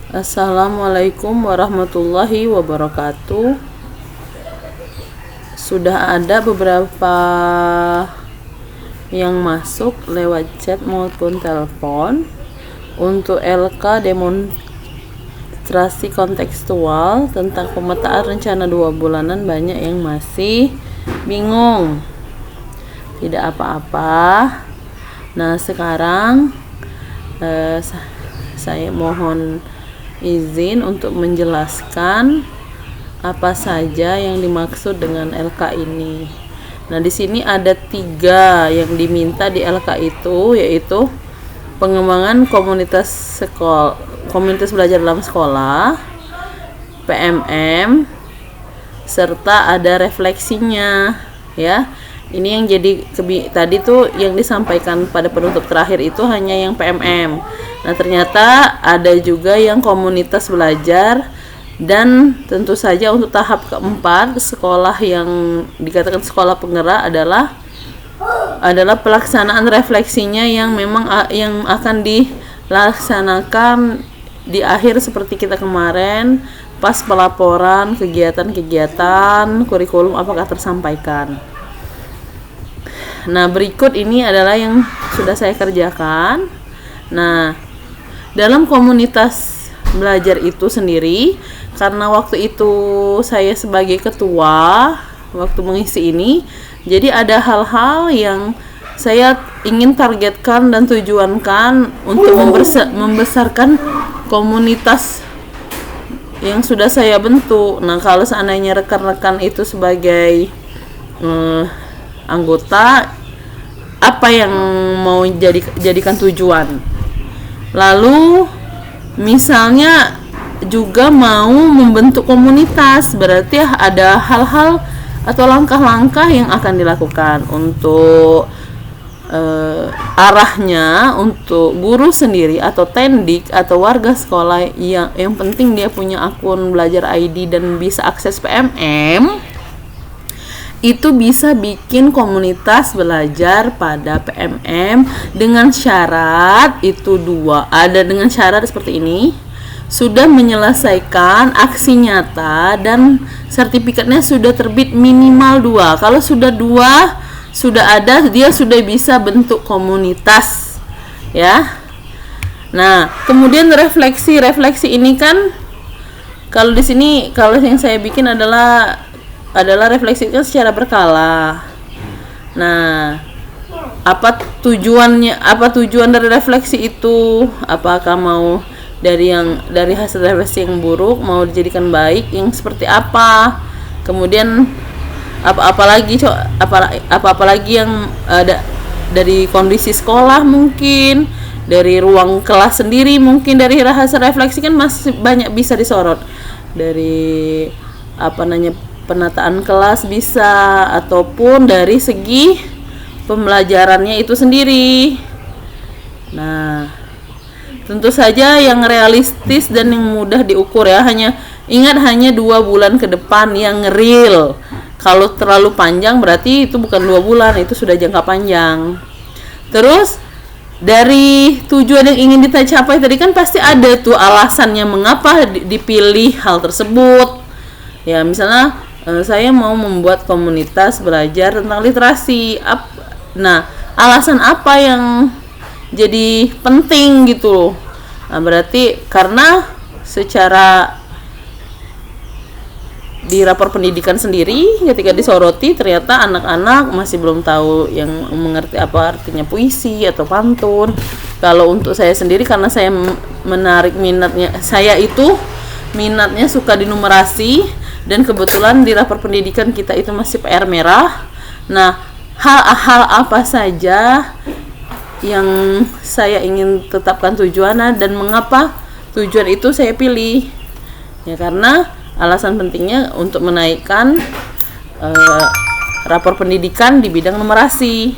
Assalamualaikum warahmatullahi wabarakatuh. Sudah ada beberapa yang masuk lewat chat maupun telepon untuk LK demonstrasi kontekstual tentang pemetaan rencana 2 bulanan. Banyak yang masih bingung. Tidak apa-apa. Nah, sekarang saya mohon izin untuk menjelaskan apa saja yang dimaksud dengan LK ini. Nah, di sini ada 3 yang diminta di LK itu, yaitu pengembangan komunitas belajar dalam sekolah, PMM, serta ada refleksinya, ya. Ini yang jadi tadi tuh yang disampaikan pada penutup terakhir itu hanya yang PMM. Nah, ternyata ada juga yang komunitas belajar, dan tentu saja untuk tahap keempat sekolah yang dikatakan sekolah penggerak adalah pelaksanaan refleksinya yang memang yang akan dilaksanakan di akhir seperti kita kemarin pas pelaporan kegiatan-kegiatan kurikulum apakah tersampaikan. Nah, berikut ini adalah yang sudah saya kerjakan. Nah, dalam komunitas belajar itu sendiri, karena waktu itu saya sebagai ketua waktu mengisi ini, jadi ada hal-hal yang saya ingin targetkan dan tujuankan untuk membesarkan komunitas yang sudah saya bentuk. Nah, kalau seandainya rekan-rekan itu sebagai anggota, apa yang mau jadikan tujuan? Lalu misalnya juga mau membentuk komunitas, berarti ada hal-hal atau langkah-langkah yang akan dilakukan untuk arahnya untuk guru sendiri atau tendik atau warga sekolah yang penting dia punya akun belajar ID dan bisa akses PMM, itu bisa bikin komunitas belajar pada PMM dengan syarat itu 2. Ada dengan syarat seperti ini: sudah menyelesaikan aksi nyata dan sertifikatnya sudah terbit minimal 2. Kalau sudah 2 sudah ada, dia sudah bisa bentuk komunitas, ya. Nah, kemudian refleksi ini kan kalau di sini, kalau yang saya bikin adalah refleksi secara berkala. Nah, apa tujuan dari refleksi itu? Apakah mau dari hasil refleksi yang buruk mau dijadikan baik, yang seperti apa? Kemudian apalagi yang ada dari kondisi sekolah, mungkin dari ruang kelas sendiri, mungkin dari hasil refleksi kan masih banyak bisa disorot, dari penataan kelas bisa, ataupun dari segi pembelajarannya itu sendiri. Nah, tentu saja yang realistis dan yang mudah diukur, ya. Ingat hanya 2 bulan ke depan yang real. Kalau terlalu panjang berarti itu bukan 2 bulan, itu sudah jangka panjang. Terus dari tujuan yang ingin kita capai tadi kan pasti ada tuh alasannya mengapa dipilih hal tersebut. Ya, misalnya saya mau membuat komunitas belajar tentang literasi. Nah, alasan apa yang jadi penting gitu loh. Nah, berarti karena secara di rapor pendidikan sendiri ketika disoroti ternyata anak-anak masih belum tahu yang mengerti apa artinya puisi atau pantun. Kalau untuk saya sendiri, karena saya menarik minatnya, saya itu minatnya suka di numerasi, dan kebetulan di rapor pendidikan kita itu masih PR merah. Nah, hal-hal apa saja yang saya ingin tetapkan tujuannya dan mengapa tujuan itu saya pilih? Ya, karena alasan pentingnya untuk menaikkan rapor pendidikan di bidang numerasi.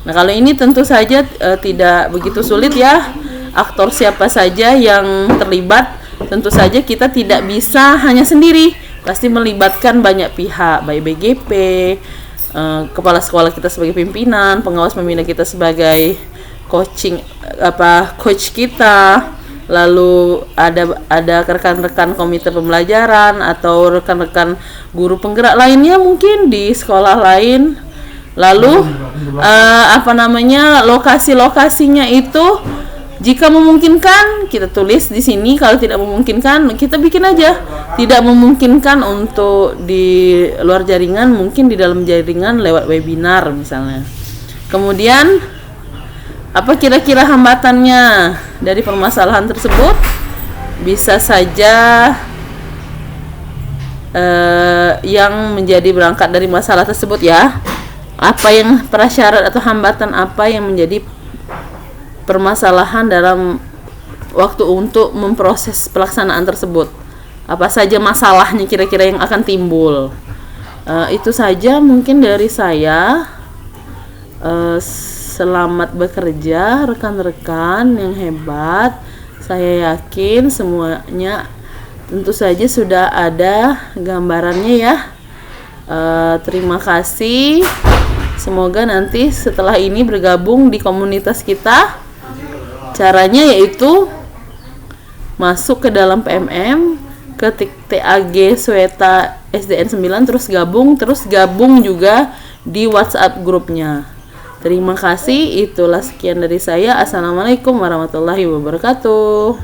Nah, kalau ini tentu saja tidak begitu sulit, ya. Aktor siapa saja yang terlibat, tentu saja kita tidak bisa hanya sendiri, pasti melibatkan banyak pihak, baik BGP, kepala sekolah kita sebagai pimpinan, pengawas pembina kita sebagai coach kita, lalu ada rekan-rekan komite pembelajaran atau rekan-rekan guru penggerak lainnya mungkin di sekolah lain. Lalu lokasi-lokasinya itu jika memungkinkan kita tulis di sini, kalau tidak memungkinkan kita bikin aja. Tidak memungkinkan untuk di luar jaringan, mungkin di dalam jaringan lewat webinar misalnya. Kemudian apa kira-kira hambatannya dari permasalahan tersebut? Bisa saja yang menjadi berangkat dari masalah tersebut ya. Apa yang prasyarat atau hambatan apa yang menjadi permasalahan dalam waktu untuk memproses pelaksanaan tersebut? Apa saja masalahnya kira-kira yang akan timbul? Itu saja mungkin dari saya. Selamat bekerja rekan-rekan yang hebat. Saya yakin semuanya tentu saja sudah ada gambarannya ya. Terima kasih. Semoga nanti setelah ini bergabung di komunitas kita. Caranya yaitu masuk ke dalam PMM, ketik TAG Sweta SDN 9, terus gabung juga di WhatsApp grupnya. Terima kasih, itulah sekian dari saya. Assalamualaikum warahmatullahi wabarakatuh.